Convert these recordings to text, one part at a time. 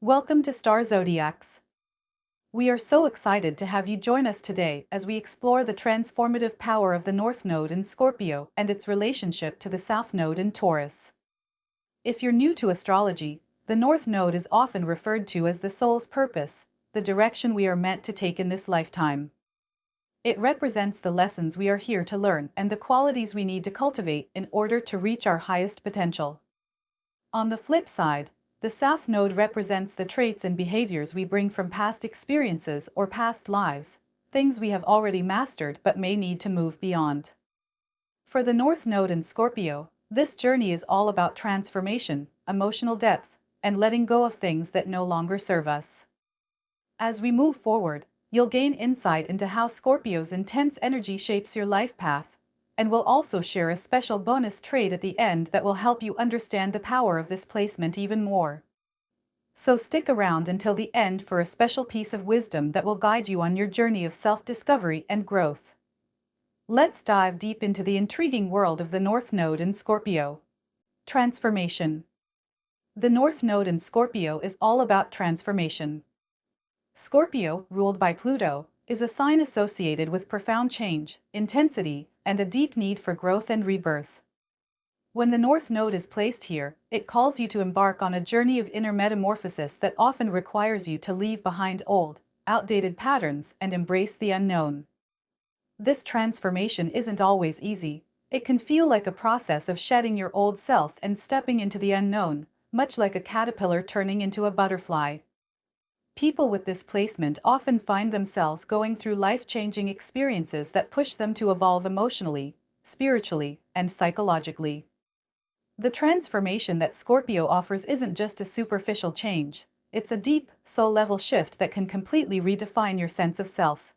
Welcome to Star Zodiacs. We are so excited to have you join us today as we explore the transformative power of the North Node in Scorpio and its relationship to the South Node in Taurus. If you're new to astrology, the North Node is often referred to as the soul's purpose, the direction we are meant to take in this lifetime. It represents the lessons we are here to learn and the qualities we need to cultivate in order to reach our highest potential. On the flip side, the South Node represents the traits and behaviors we bring from past experiences or past lives, things we have already mastered but may need to move beyond. For the North Node in Scorpio, this journey is all about transformation, emotional depth, and letting go of things that no longer serve us. As we move forward, you'll gain insight into how Scorpio's intense energy shapes your life path, and we'll also share a special bonus trait at the end that will help you understand the power of this placement even more. So stick around until the end for a special piece of wisdom that will guide you on your journey of self-discovery and growth. Let's dive deep into the intriguing world of the North Node in Scorpio. Transformation. The North Node in Scorpio is all about transformation. Scorpio, ruled by Pluto, is a sign associated with profound change, intensity, and a deep need for growth and rebirth. When the North Node is placed here, it calls you to embark on a journey of inner metamorphosis that often requires you to leave behind old, outdated patterns and embrace the unknown. This transformation isn't always easy. It can feel like a process of shedding your old self and stepping into the unknown, much like a caterpillar turning into a butterfly. People with this placement often find themselves going through life-changing experiences that push them to evolve emotionally, spiritually, and psychologically. The transformation that Scorpio offers isn't just a superficial change, it's a deep, soul-level shift that can completely redefine your sense of self.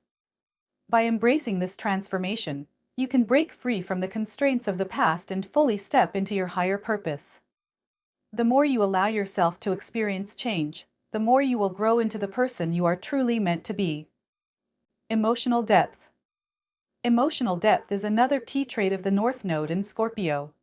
By embracing this transformation, you can break free from the constraints of the past and fully step into your higher purpose. The more you allow yourself to experience change, the more you will grow into the person you are truly meant to be. Emotional depth. Emotional depth is another key trait of the North Node in Scorpio.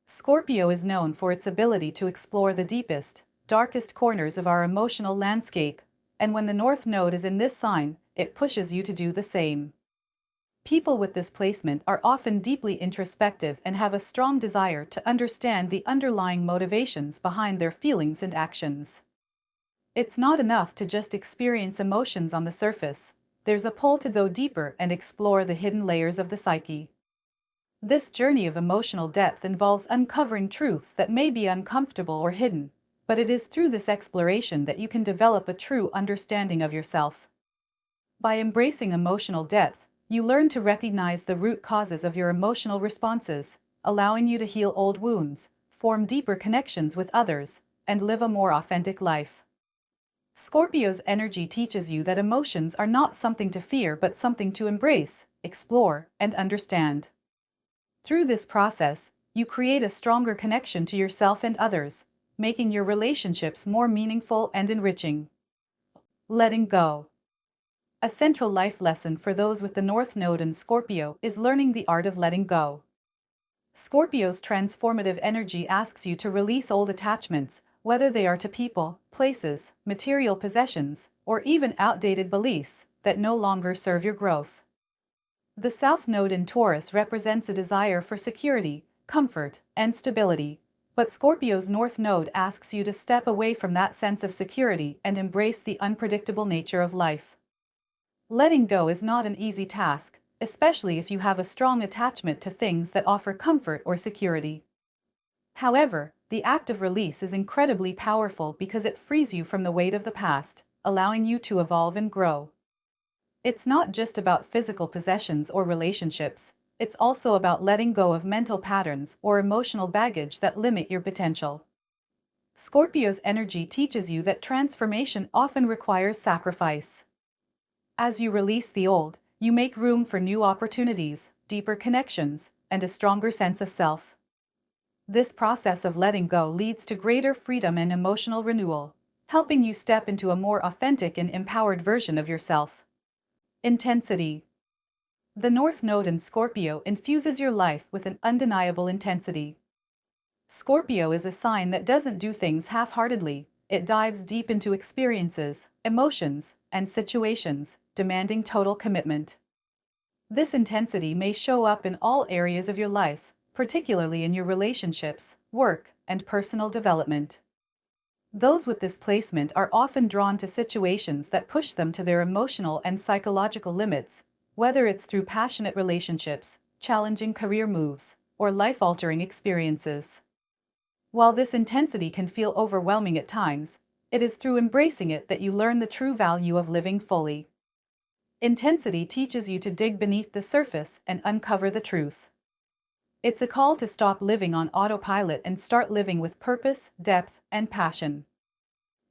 Scorpio is known for its ability to explore the deepest, darkest corners of our emotional landscape, and when the North Node is in this sign, it pushes you to do the same. People with this placement are often deeply introspective and have a strong desire to understand the underlying motivations behind their feelings and actions. It's not enough to just experience emotions on the surface. There's a pull to go deeper and explore the hidden layers of the psyche. This journey of emotional depth involves uncovering truths that may be uncomfortable or hidden, but it is through this exploration that you can develop a true understanding of yourself. By embracing emotional depth, you learn to recognize the root causes of your emotional responses, allowing you to heal old wounds, form deeper connections with others, and live a more authentic life. Scorpio's energy teaches you that emotions are not something to fear but something to embrace, explore, and understand. Through this process, you create a stronger connection to yourself and others, making your relationships more meaningful and enriching. Letting go. A central life lesson for those with the North Node in Scorpio is learning the art of letting go. Scorpio's transformative energy asks you to release old attachments, whether they are to people, places, material possessions, or even outdated beliefs that no longer serve your growth. The South Node in Taurus represents a desire for security, comfort, and stability, but Scorpio's North Node asks you to step away from that sense of security and embrace the unpredictable nature of life. Letting go is not an easy task, especially if you have a strong attachment to things that offer comfort or security. However, the act of release is incredibly powerful because it frees you from the weight of the past, allowing you to evolve and grow. It's not just about physical possessions or relationships, it's also about letting go of mental patterns or emotional baggage that limit your potential. Scorpio's energy teaches you that transformation often requires sacrifice. As you release the old, you make room for new opportunities, deeper connections, and a stronger sense of self. This process of letting go leads to greater freedom and emotional renewal, helping you step into a more authentic and empowered version of yourself. Intensity. The North Node in Scorpio infuses your life with an undeniable intensity. Scorpio is a sign that doesn't do things half-heartedly. It dives deep into experiences, emotions, and situations, demanding total commitment. This intensity may show up in all areas of your life, particularly in your relationships, work, and personal development. Those with this placement are often drawn to situations that push them to their emotional and psychological limits, whether it's through passionate relationships, challenging career moves, or life-altering experiences. While this intensity can feel overwhelming at times, it is through embracing it that you learn the true value of living fully. Intensity teaches you to dig beneath the surface and uncover the truth. It's a call to stop living on autopilot and start living with purpose, depth, and passion.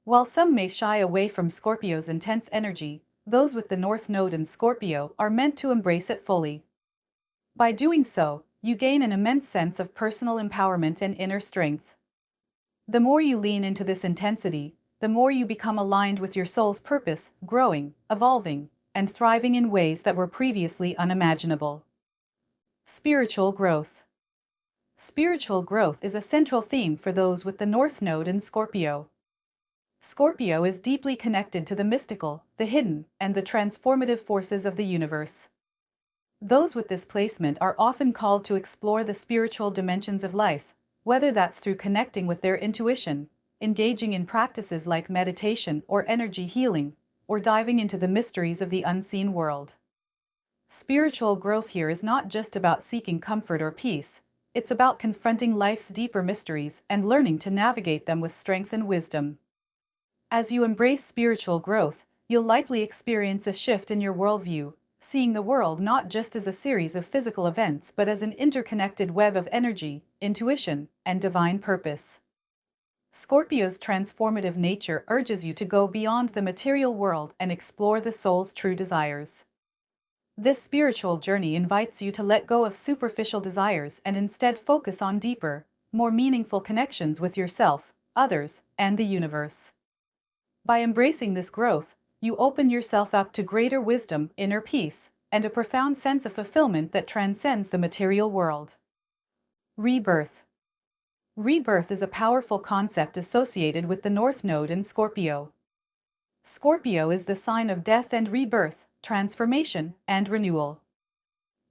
While some may shy away from Scorpio's intense energy, those with the North Node in Scorpio are meant to embrace it fully. By doing so, you gain an immense sense of personal empowerment and inner strength. The more you lean into this intensity, the more you become aligned with your soul's purpose, growing, evolving, and thriving in ways that were previously unimaginable. Spiritual growth. Spiritual growth is a central theme for those with the North Node in Scorpio. Scorpio is deeply connected to the mystical, the hidden, and the transformative forces of the universe. Those with this placement are often called to explore the spiritual dimensions of life, whether that's through connecting with their intuition, engaging in practices like meditation or energy healing, or diving into the mysteries of the unseen world. Spiritual growth here is not just about seeking comfort or peace, it's about confronting life's deeper mysteries and learning to navigate them with strength and wisdom. As you embrace spiritual growth, you'll likely experience a shift in your worldview, seeing the world not just as a series of physical events but as an interconnected web of energy, intuition, and divine purpose. Scorpio's transformative nature urges you to go beyond the material world and explore the soul's true desires. This spiritual journey invites you to let go of superficial desires and instead focus on deeper, more meaningful connections with yourself, others, and the universe. By embracing this growth, you open yourself up to greater wisdom, inner peace, and a profound sense of fulfillment that transcends the material world. Rebirth. Rebirth is a powerful concept associated with the North Node in Scorpio. Scorpio is the sign of death and rebirth, transformation, and renewal.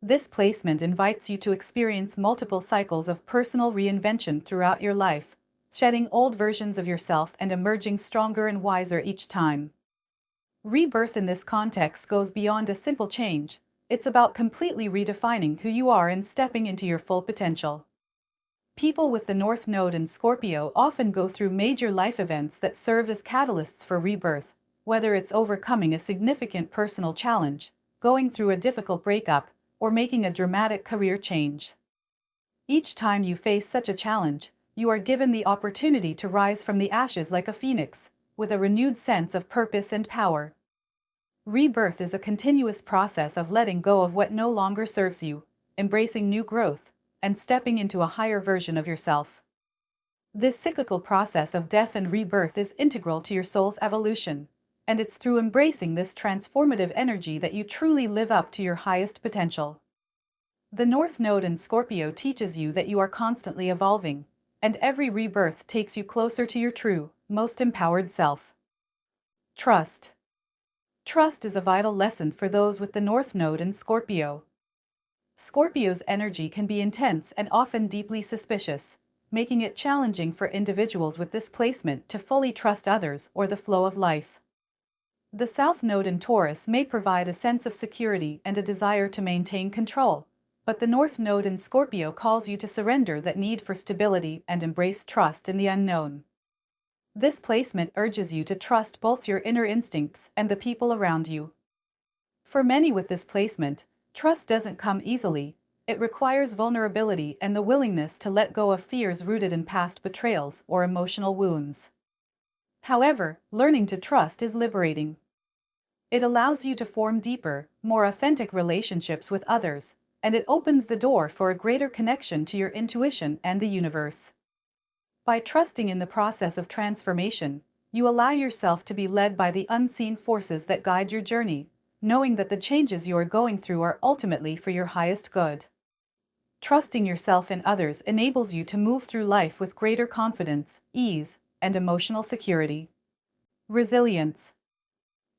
This placement invites you to experience multiple cycles of personal reinvention throughout your life, shedding old versions of yourself and emerging stronger and wiser each time. Rebirth in this context goes beyond a simple change. It's about completely redefining who you are and stepping into your full potential. People with the North Node in Scorpio often go through major life events that serve as catalysts for rebirth, whether it's overcoming a significant personal challenge, going through a difficult breakup, or making a dramatic career change. Each time you face such a challenge, you are given the opportunity to rise from the ashes like a phoenix, with a renewed sense of purpose and power. Rebirth is a continuous process of letting go of what no longer serves you, embracing new growth, and stepping into a higher version of yourself. This cyclical process of death and rebirth is integral to your soul's evolution, and it's through embracing this transformative energy that you truly live up to your highest potential. The North Node in Scorpio teaches you that you are constantly evolving, and every rebirth takes you closer to your true, most empowered self. Trust. Trust is a vital lesson for those with the North Node in Scorpio. Scorpio's energy can be intense and often deeply suspicious, making it challenging for individuals with this placement to fully trust others or the flow of life. The South Node in Taurus may provide a sense of security and a desire to maintain control, but the North Node in Scorpio calls you to surrender that need for stability and embrace trust in the unknown. This placement urges you to trust both your inner instincts and the people around you. For many with this placement, trust doesn't come easily. It requires vulnerability and the willingness to let go of fears rooted in past betrayals or emotional wounds. However, learning to trust is liberating. It allows you to form deeper, more authentic relationships with others, and it opens the door for a greater connection to your intuition and the universe. By trusting in the process of transformation, you allow yourself to be led by the unseen forces that guide your journey, knowing that the changes you are going through are ultimately for your highest good. Trusting yourself and others enables you to move through life with greater confidence, ease, and emotional security. Resilience.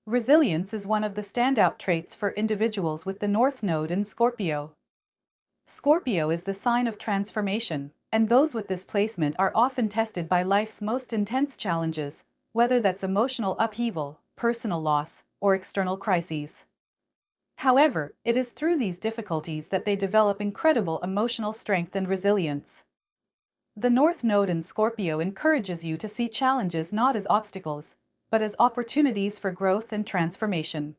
Resilience is one of the standout traits for individuals with the North Node in Scorpio. Scorpio is the sign of transformation, and those with this placement are often tested by life's most intense challenges, whether that's emotional upheaval, personal loss, or external crises. However, it is through these difficulties that they develop incredible emotional strength and resilience. The North Node in Scorpio encourages you to see challenges not as obstacles, but as opportunities for growth and transformation.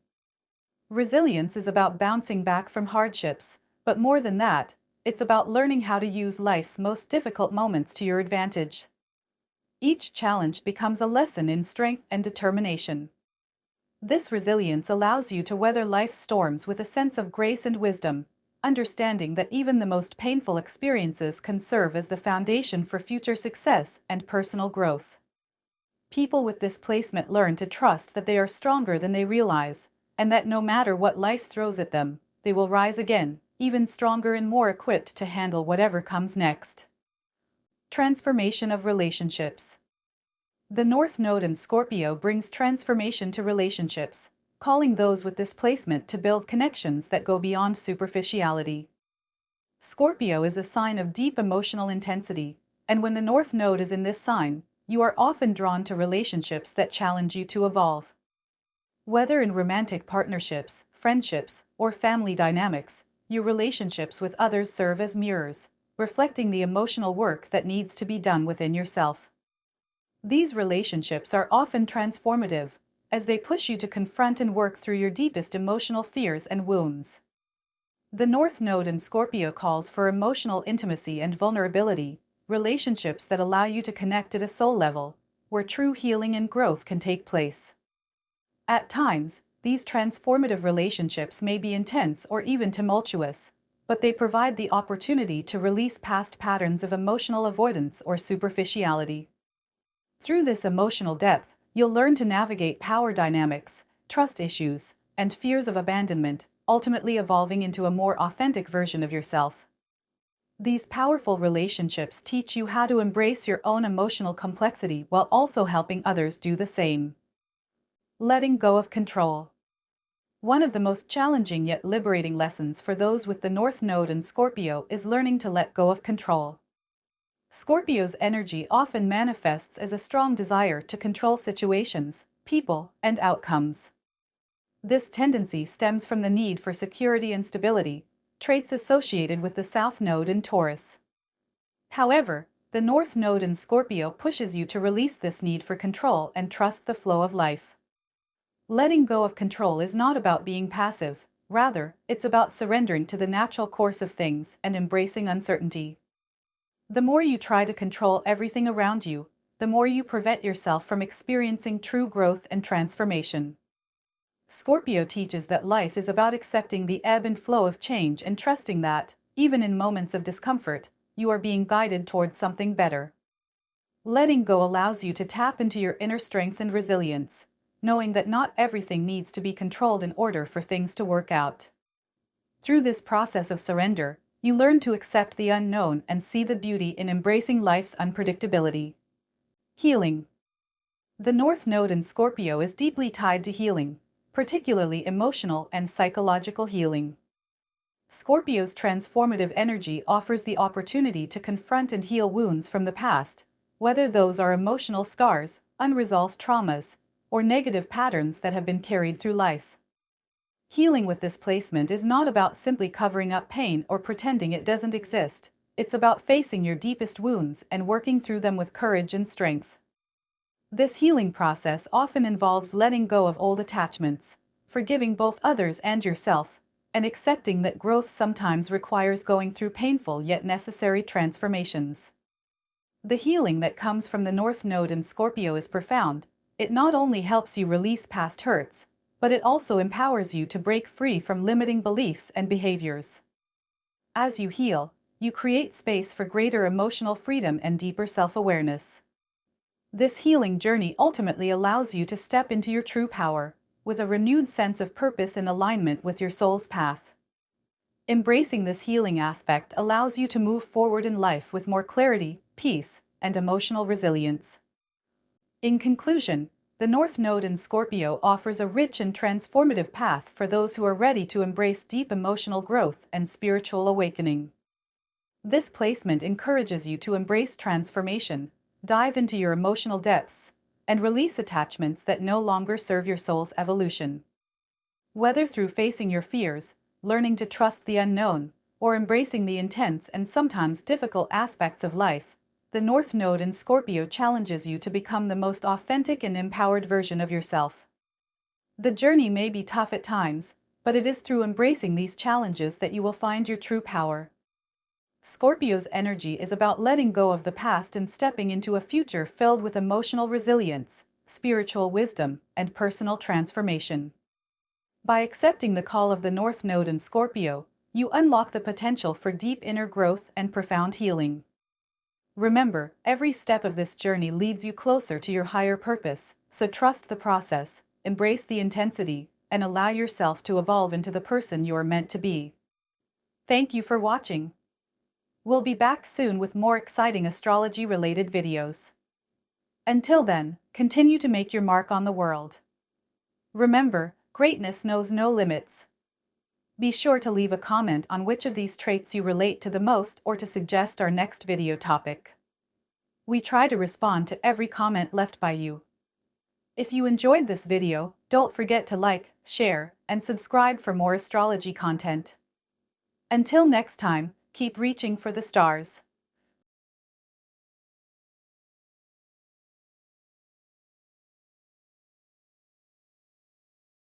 Resilience is about bouncing back from hardships, but more than that, it's about learning how to use life's most difficult moments to your advantage. Each challenge becomes a lesson in strength and determination. This resilience allows you to weather life's storms with a sense of grace and wisdom, understanding that even the most painful experiences can serve as the foundation for future success and personal growth. People with this placement learn to trust that they are stronger than they realize, and that no matter what life throws at them, they will rise again, even stronger and more equipped to handle whatever comes next. Transformation of relationships. The North Node in Scorpio brings transformation to relationships, calling those with this placement to build connections that go beyond superficiality. Scorpio is a sign of deep emotional intensity, and when the North Node is in this sign, you are often drawn to relationships that challenge you to evolve. Whether in romantic partnerships, friendships, or family dynamics, your relationships with others serve as mirrors, reflecting the emotional work that needs to be done within yourself. These relationships are often transformative, as they push you to confront and work through your deepest emotional fears and wounds. The North Node in Scorpio calls for emotional intimacy and vulnerability, relationships that allow you to connect at a soul level, where true healing and growth can take place. At times, these transformative relationships may be intense or even tumultuous, but they provide the opportunity to release past patterns of emotional avoidance or superficiality. Through this emotional depth, you'll learn to navigate power dynamics, trust issues, and fears of abandonment, ultimately evolving into a more authentic version of yourself. These powerful relationships teach you how to embrace your own emotional complexity while also helping others do the same. Letting go of control. One of the most challenging yet liberating lessons for those with the North Node in Scorpio is learning to let go of control. Scorpio's energy often manifests as a strong desire to control situations, people, and outcomes. This tendency stems from the need for security and stability, traits associated with the South Node in Taurus. However, the North Node in Scorpio pushes you to release this need for control and trust the flow of life. Letting go of control is not about being passive, rather, it's about surrendering to the natural course of things and embracing uncertainty. The more you try to control everything around you, the more you prevent yourself from experiencing true growth and transformation. Scorpio teaches that life is about accepting the ebb and flow of change and trusting that, even in moments of discomfort, you are being guided towards something better. Letting go allows you to tap into your inner strength and resilience, knowing that not everything needs to be controlled in order for things to work out. Through this process of surrender, you learn to accept the unknown and see the beauty in embracing life's unpredictability. Healing. The North Node in Scorpio is deeply tied to healing, particularly emotional and psychological healing. Scorpio's transformative energy offers the opportunity to confront and heal wounds from the past, whether those are emotional scars, unresolved traumas, or negative patterns that have been carried through life. Healing with this placement is not about simply covering up pain or pretending it doesn't exist. It's about facing your deepest wounds and working through them with courage and strength. This healing process often involves letting go of old attachments, forgiving both others and yourself, and accepting that growth sometimes requires going through painful yet necessary transformations. The healing that comes from the North Node in Scorpio is profound. It not only helps you release past hurts, but it also empowers you to break free from limiting beliefs and behaviors. As you heal, you create space for greater emotional freedom and deeper self-awareness. This healing journey ultimately allows you to step into your true power, with a renewed sense of purpose and alignment with your soul's path. Embracing this healing aspect allows you to move forward in life with more clarity, peace, and emotional resilience. In conclusion, the North Node in Scorpio offers a rich and transformative path for those who are ready to embrace deep emotional growth and spiritual awakening. This placement encourages you to embrace transformation, dive into your emotional depths, and release attachments that no longer serve your soul's evolution. Whether through facing your fears, learning to trust the unknown, or embracing the intense and sometimes difficult aspects of life, the North Node in Scorpio challenges you to become the most authentic and empowered version of yourself. The journey may be tough at times, but it is through embracing these challenges that you will find your true power. Scorpio's energy is about letting go of the past and stepping into a future filled with emotional resilience, spiritual wisdom, and personal transformation. By accepting the call of the North Node in Scorpio, you unlock the potential for deep inner growth and profound healing. Remember, every step of this journey leads you closer to your higher purpose, so trust the process, embrace the intensity, and allow yourself to evolve into the person you are meant to be. Thank you for watching. We'll be back soon with more exciting astrology-related videos. Until then, continue to make your mark on the world. Remember, greatness knows no limits. Be sure to leave a comment on which of these traits you relate to the most or to suggest our next video topic. We try to respond to every comment left by you. If you enjoyed this video, don't forget to like, share, and subscribe for more astrology content. Until next time, keep reaching for the stars.